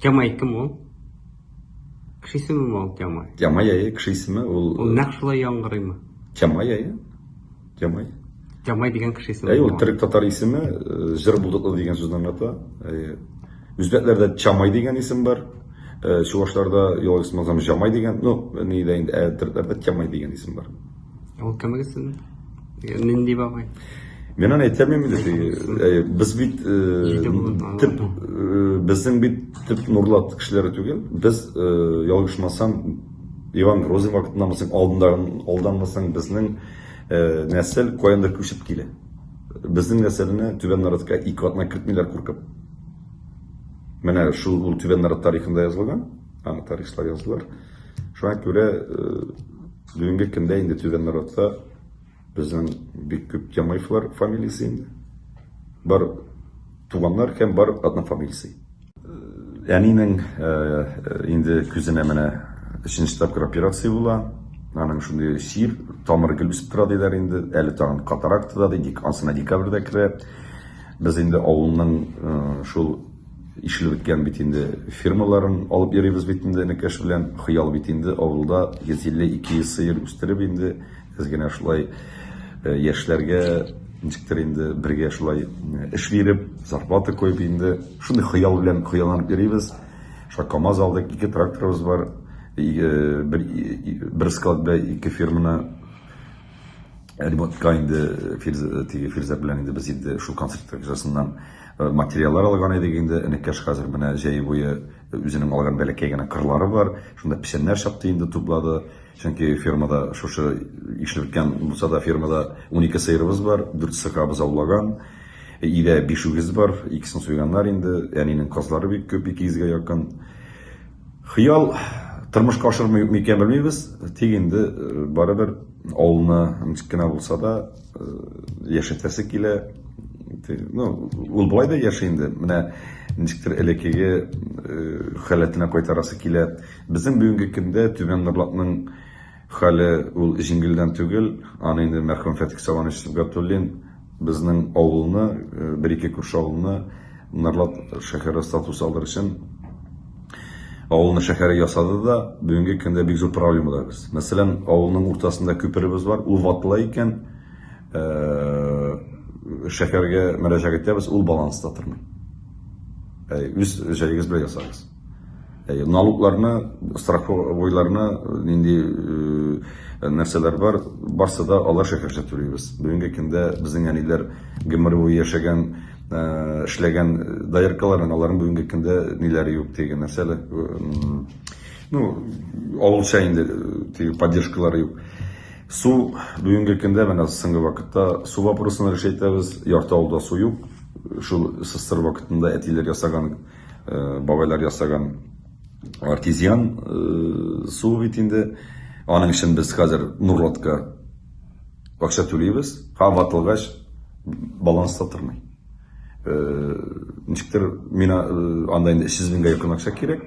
Жамай кім ол? Кіші ісімі ме ол Жамай? Жамай кіші исімі ол Нақшылай яңғырай ма? Жамай Жамай. Жамай деген кіші ісімі Ол түрік татар исімі жыр бұлдықлы деген сөзден ата. Үзбеклерде Жамай деген исім бар. Чувашlarda yol ismi Жамай деген, не дейін, түрклерде Жамай деген исім бар. Ол кім ісім? Нендей бабай? Мен аны айтамын енді, біз бит тип біздің бит тип нұрлат кішілері түгел. Біз ялгышмасам Иван Грозный вакытындамасаң, алданмасаң біздің нәсіл қояндар көшіп келе. Біздің нәсіліне Түбен Народқа 2 атына 40 миллиард құрқып. Менә шул Түбен Народ тарихында yazılған, аны тарихшылар yazdılar. Шуңа күрә бүгенге көндә инде Түбен Народта біздің бик көп Жамаевлар фамилиясы инде. Бар туганнар һәм бар атна фамилиясы. Әнинең инде күзенә менә 3нче тапкыр операция була. Аның шундый сир тамыры килеп тора диләр инде. Әле тагын катаракта да дик, ансына декабрьдә керә. Біз инде авылның шул işlep bitken bit inде firmaların alıp yerimiz bitinde nekeş bilen hıyal bit inде avulda 150-200 sıyır üstürüp inде ezgene şulay yaşlarga ничектер инде birge şulay iş verip zarplata koyup inде şunday hıyal bilen hıyalanıp yerimiz şu KAMAZ aldık 2 traktorumuz var bir skladda 2 firmana remontka inде Firzar bilen inде biz inде şu konsertler gecesinden материаллар алган идек инде энекеш хәзер менә җәй буе үзенең алган бәләкәй генә кырлары бар. Шунда пешеннәр шапты инде туплады. Чөнки фирмада шушы эшләп киткән булса да фирмада 12 сыерыбыз бар, 4 сыкабыз аулаган. Идә 5 үгез бар, икесен суйганнар инде. Әнинең кызлары бик күп 200-гә якын. Хыял тормышка ашырмый микән белмибез. Тик инде барыбер авылны ничек булса да яшәтәсе килә. Ул болай да яши инде. Менә ничектер элекеге халәтенә кайтарасы килә. Безнең бүгенге көндә Түбән Норлатның хәле ул җиңелдән түгел. Аны инде мәрхүм Фәтих Саванович Габдуллин безнең авылны, бер-ике күрше авылны Норлат шәһәре статусы алыр өчен авылны шәһәре ясады да, бүгенге көндә бик зур проблемалар без. Мәсәлән, авылның уртасында күперебез бар, ул ватыла икән. Şəhərə müraciət etəбез, ул балансда тормый. Үз җәйгез белән ясагыз. Налогларны, страховойларны, инде нәрсәләр бар, барсы да алар шәһәргә түләйбез. Бүгенге көндә безнең әниләр гомер буе яшәгән, эшләгән даиркаларын, аларның бүгенге көндә ниләре юк дигән нәрсәләр. Авылча инде поддержкалары юк. Су бүгенге көндә менә соңгы вакытта су вопросын решетәбез. Ярты авылда су юк. Шул СССР вакытында әтиләр ясаган, бабайлар ясаган артезиан су бит инде. Аның өчен без хәзер Нурлатка акча түләйбез. Һәм ватылгач баланста тормый. Ничектер миңа анда инде 300 меңгә якын акча кирәк.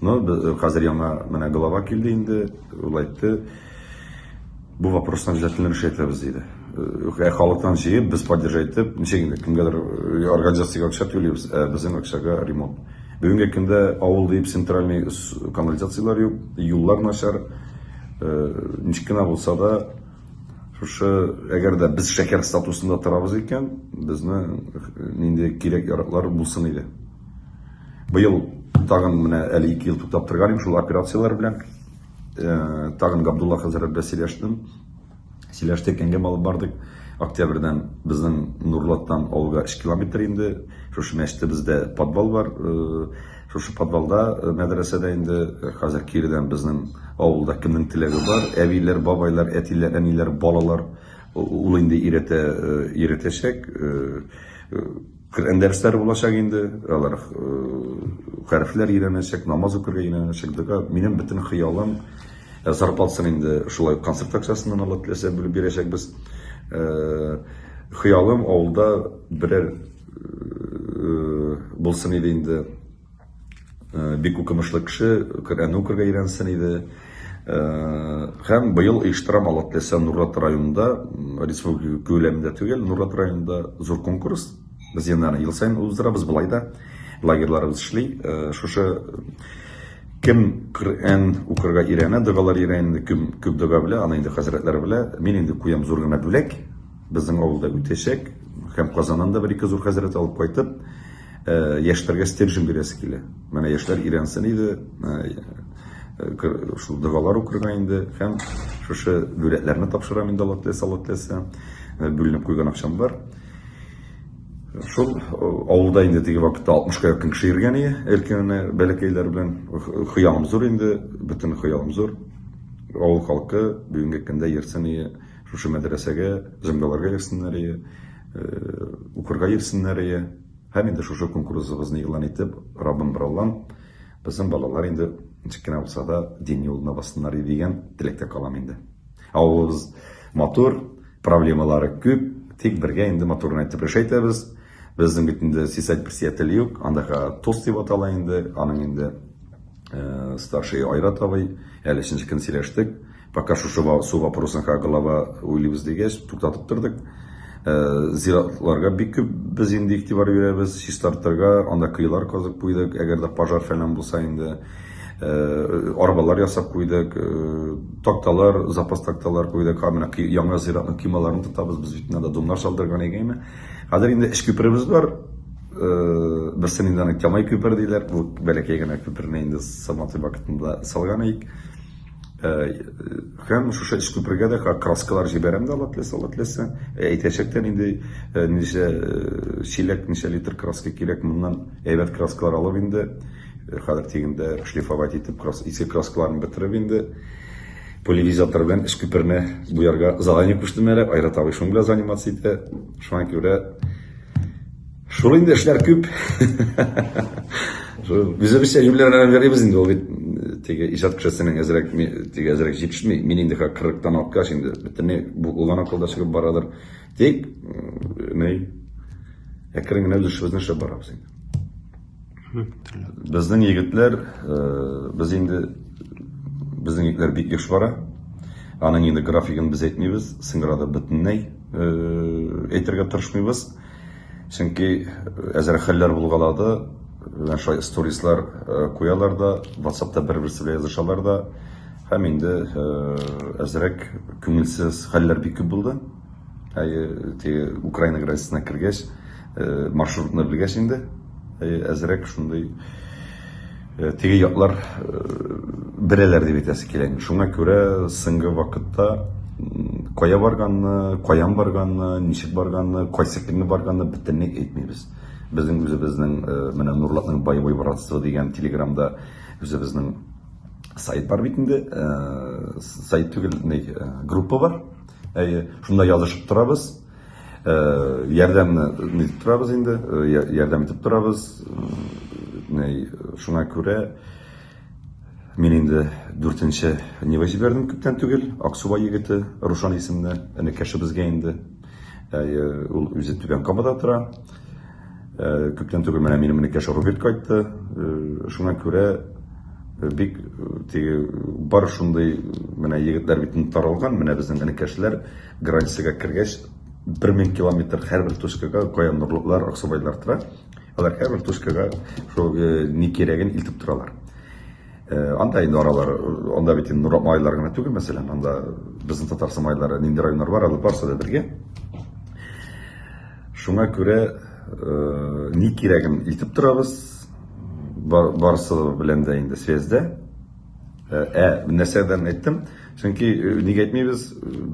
Но хәзер яңа менә глава килде инде. Ул айтты, bu вопростан обязательно решетәбез диде. Халыктан җыеп, без поддержать итеп, ничегендә кемгәдер организациягә акча түләйбез, безнең акчага ремонт. Бүгенге көндә авыл дип центральный канализациялар юк, юллар начар. Ничек кенә булса да, шушы әгәр дә без шәһәр статусында торабыз икән, безне нинди кирәк яраклар булсын иде. Быел тагын менә әле 2 ел туктап торган шул операциялар белән. Тагын Габдулла хәзрәт белән сөйләштек, әңгәмә алып бардык. Октябрьдән безнең Нурлаттан авылга 3 километр инде. Шушы мәчеттә бездә подвал бар. Шушы подвалда мәдрәсәдә инде хәзер киридән безнең авылда кемнең теләге бар. Әбиләр, бабайлар, әтиләр, әниләр, балалар ул инде иретәчәк. Коръән дәресләре булачак инде. Алар хәрефләр өйрәнәчәк, намаз укырга өйрәнәчәк. Минем бөтен хыялым зарплатасын инде шулай концерт акчасыннан алып теләсә бүлеп бирәчәкбез. Хыялым авылда берәр булсын иде инде. Бик укымышлы кеше Коръән укырга өйрәнсен иде. Һәм быел оештырам алып теләсә Нурлат районында, республика күләмендә түгел, Нурлат районында зур конкурс. Biz yeniden yıl sayın uzdurabız bulayda. лагерьларыбыз эшли. Шушы кем Коръән укырга өйрәнә, дугалар өйрәнде, күп дуга белә, аны инде хәзрәтләр белә. Мин инде куям зур гына бүләк. Безнең авылда үтәчәк. Һәм Казаннан да бер-ике зур хәзрәт алып кайтып, яшьләргә стержень бирәсе килә. Менә яшьләр өйрәнсен иде, шул дугалар укырга инде, һәм шушы бүләкләрне тапшырам инде Алла теләсә, бүленеп куйган акчам бар. Шул авылда инде теге вакытта 60-ка якын кеше йөргән иде, әлкәне бәләкәйләр белән хыялым зур инде, бөтен хыялым зур. Авыл халкы бүгенге көндә йөрсен иде, шушы мәдрәсәгә, җәмгыяларга йөрсеннәр иде, укырга йөрсеннәр иде. Һәм инде шушы конкурсыбызны игълан итеп, Раббым бер Аллам, безнең балалар инде ничек кенә булса да дин юлына бассыннар дигән теләктә калам инде. Авылыбыз матур, проблемалары күп, тик бергә инде матурын әйтеп эшләйтәбез. Безнең бит инде сисәт бер сиятел юк, андагы тост дип атала инде, аның инде старший Айрат абый, әле өченче көн сөйләштек. Пока шушы су вопросын глава уйлыйбыз дигәч, туктатып тордык. Зиратларга бик күп без инде игътибар бирәбез, чистартырга, анда кыйлар казып куйдык, әгәр дә пожар фәлән булса инде. Арбалар ясап куйдык, такталар, запас такталар куйдык, менә яңа зиратның кыймаларын тотабыз, без бит инде домнар салдырган икәнме. Хәзер инде эш күперебез бар. Берсен инде аны Камай күпер диләр. Бу бәләкәй генә күперне инде Саматы вакытында салган идек. Һәм шушы эш күпергә дә краскалар җибәрәм дә Алла теләсә. Әйтәчәктән инде ничә чиләк, ничә литр краска кирәк, моннан әйбәт краскалар алып инде хәзер тигендә шлифовать итеп иске краскаларны бетереп инде поливизатор белән эш күперне буярга задание куштым әле, Айрат абый шуның белән заниматься итә. Шуңа күрә шул инде эшләр күп. Үзебезчә җүләрне верибез инде, ул бит теге иҗат кешесенең әзрәк җитешми. Мин инде 40-тан аткач инде бөтенләй бу улган акылда чыгып барадыр. Тик әкрен генә үзебезне эшләп барабыз инде. Безнең егетләр, безнең егетләр бик яхшы бара. Аның инде графигын без әйтмибез, сыңгырада бөтенләй әйтергә тырышмыйбыз. Чөнки әзрәк хәлләр булгалады, шулай сторислар куялар да, WhatsApp'та бер-берсе белән язышалар да. Һәм инде әзрәк күңелсез хәлләр бик күп булды. Теге Украина границасына кергәч, маршрутны белгәч инде, әзрәк шундый теге яклар берәләр дип әйтәсе килә. Шуңа күрә соңгы вакытта кая барганны, каян барганны, ничек барганны, кайсы көнне барганны бөтенләй әйтмибез. Безнең үзебезнең менә Нурлатның боевой братство дигән телеграмда үзебезнең сайт бар бит инде. Сайт түгел, группа бар. Шунда язышып торабыз. Ярдәмне итеп торабыз инде, ярдәм итеп торабыз. Шуңа күрә мин инде 4-нче нива җибәрдем күптән түгел. Аксубай егете Рушан исемле энекәше безгә инде. Ул үзе Түбән Камада тора. Күптән түгел менә минем энекәше Роберт кайтты. Шуңа күрә бик теге бар шундый менә егетләр бит таралган. Менә безнең энекәшләр границага кергәч 1000 километр һәрбер точкага кая нурлыклар, Аксубайлар тора. Алар һәрбер точкага шул ни кирәген илтеп торалар. Анда инде аралар, анда бит инде Нурат майлар гына түгел, мәсәлән, анда безнең Татарстан майлары нинди районнар бар, алып барса да бергә. Шуңа күрә ни кирәген илтеп торабыз, барысы белән дә инде связьдә. Нәрсәдән әйттем, чөнки нигә әйтмибез,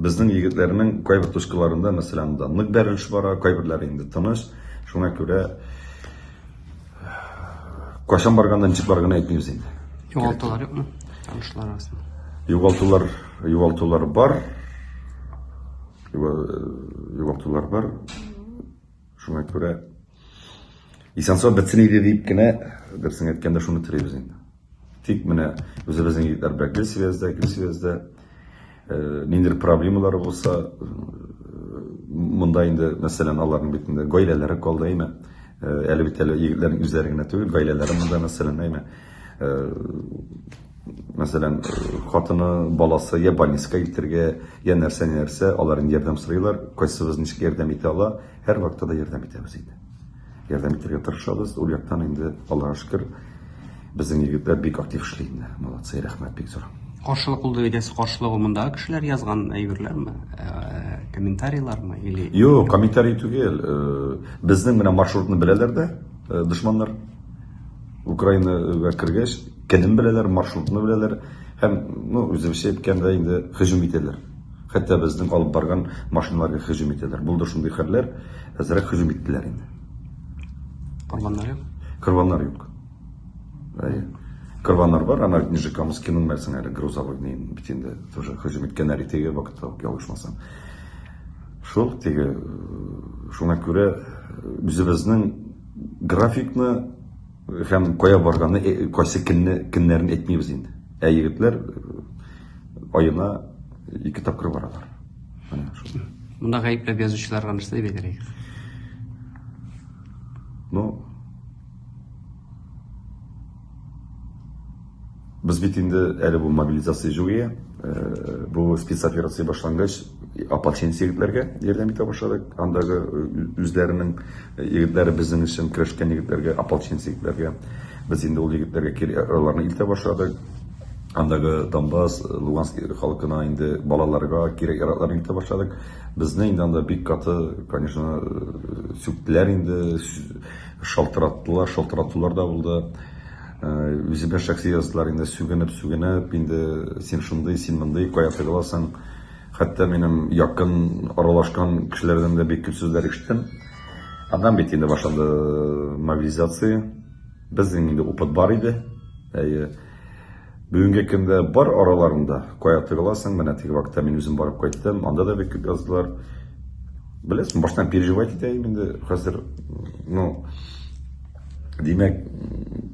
безнең егетләрнең кайбер точкаларында, мәсәлән, данлык бәрелеш бара, кайберләре инде тыныч. Шуңа күрә кайчан баргандан ничек барганын әйтмибез инде. Югалтулар юкмы? Танышлар арасында. Югалтулар бар. Югалтулар бар. Шуңа күрә исән-сау бетсен иде дип кенә дөресен әйткәндә шуны телибез инде. Тик менә үзебезнең егетләр белән гел связьдә, ниндидер проблемалары булса, монда инде, мәсәлән, аларның бит инде гаиләләре калды, әйме. Әле бит егетләрнең үзләре генә түгел, гаиләләре монда, мәсәлән, әйме. Мәсәлән, хатыны, баласы я больницага илтергә, я нәрсә, аларның ярдәм сорыйлар, кайсыбыз ничек ярдәм итә ала, һәр вакытта да ярдәм итәбез инде. ярдәм итәргә тырышабыз. Ул яктан инде Аллага шөкер безнең егетләр бик актив эшли инде. Молодцы, рәхмәт бик зур. Каршылык булды әйтәсе, каршылыгы мондагы кешеләр язган әйберләрме? Комментарийлармы или Юк, комментарий түгел. Безнең менә маршрутны беләләр дә, дошманнар. Украинага кергәч, көнен беләләр, маршрутны беләләр һәм, үзебезчә әйткәндә инде һөҗүм итәләр. Хәтта безнең алып барган машиналарга һөҗүм итәләр. Булды шундый хәлләр, әзрәк һөҗүм иттеләр инде. корбаннар юк? Корбаннар юк. Корбаннар бар, ана Нижекамскиның мәсәлән әле грузовойның бит инде тоже һөҗүм иткәннәр теге вакытта ялгышмасам. Шул теге шуңа күрә үзебезнең графикны һәм кая барганны, кайсы көннәрен әйтмибез инде. Егетләр аена 2 тапкыр баралар. Менә шул. Монда гаепләп язучыларга нәрсә дип әйтергә? Без бит инде әле бу мобилизация жуе, бу спецоперация башлангач, ополченец егетләргә ярдәм итә башладык. Андагы үзләренең егетләре безнең өчен көрәшкән егетләргә, ополченец егетләргә без инде ул егетләргә аларны илтә башладык. Андагы Донбасс, Луганск халкына инде балаларга кирәк яракларны илтә башладык. Безне инде анда бик каты, конечно, сүктеләр инде, шалтыратулар да булды. Үзебез шәхси яздылар инде сүгенеп, инде син шундый, син мондый, кая тыгыласың. Хәтта минем якын аралашкан кешеләрдән дә бик күп сүзләр ишеттем. Аннан бит инде башланды мобилизация. Безнең инде опыт бар иде. Бүгенге көндә бар араларында кая тыгыласың, менә теге вакытта мин үзем барып кайттым, анда да бик күп яздылар. Беләсең, баштан переживать итәм инде хәзер, димәк,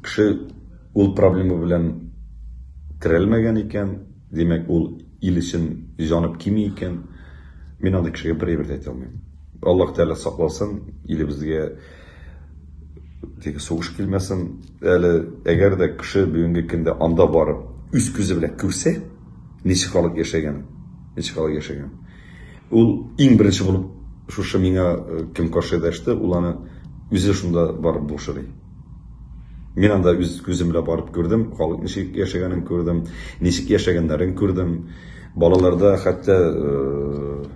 кеше ул проблема белән терелмәгән икән, димәк, ул ил өчен җанып кими икән. Мин анда кешегә бер әйбер әйтә алмыйм. Аллаһ Тәгалә сакласын, илебезгә теге сугыш килмәсен. Әле әгәр дә кеше бүгенге көндә анда барып, үз күзе белән күрсә, ничек халык яшәгән. Ул иң беренче булып шушы миңа кем каршы дәште, ул аны үзе шунда барып булшырый. Мин анда үз күзем белән барып күрдем, халык ничек яшәгәнен күрдем, ничек яшәгәннәрен күрдем. Балаларда хәтта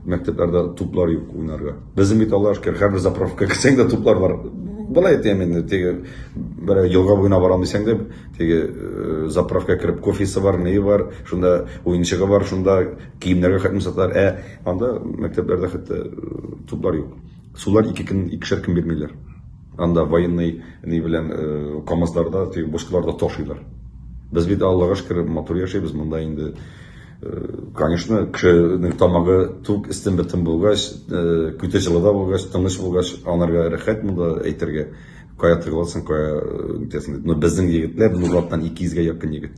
мәктәпләрдә туплар юк уйнарга. Безнең бит Аллаһ шөкер, һәрбер заправка кисәң дә туплар бар. Булай әйтәм инде, теге бер елга буена барам дисәң дә, теге заправка кирип кофесы бар, нее бар, шунда уенчыгы бар, шунда киемнәргә хәтта саталар. Анда мәктәпләрдә хәтта туплар юк. Сулар икешәр көн бирмиләр. Анда военный белән КамАЗларда, теге бушкаларда ташыйлар. Без бит Аллаһка шөкер матур яшәйбез монда инде. Конечно, кешенең тамагы тук истен бетен булгач, күтә җылыда булгач, тыныч булгач, анарга рәхәт монда әйтергә, кая тыгыласың, кая үтәсең. Но безнең егетләр Нурлаттан 200-гә якын егет.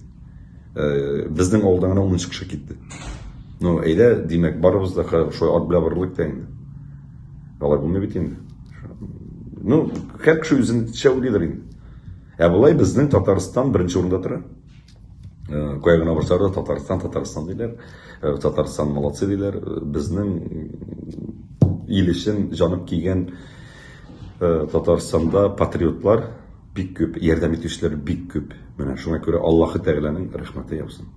Безнең авылдан гына 10 кеше китте. Әйдә, димәк, барыбыз да шуй ат белән барлык та инде. Алай булмый бит инде. Һәр кеше үзенчә уйлыйдыр инде. Булай безнең Татарстан беренче урында тора. Кая гына барсалар да Татарстан диләр. Татарстан молодцы диләр. Безнең ил өчен җанып кигән Татарстанда патриотлар бик күп, ярдәм итүчеләр бик күп. Менә шуңа күрә Аллаһы Тәгаләнең рәхмәте яусын.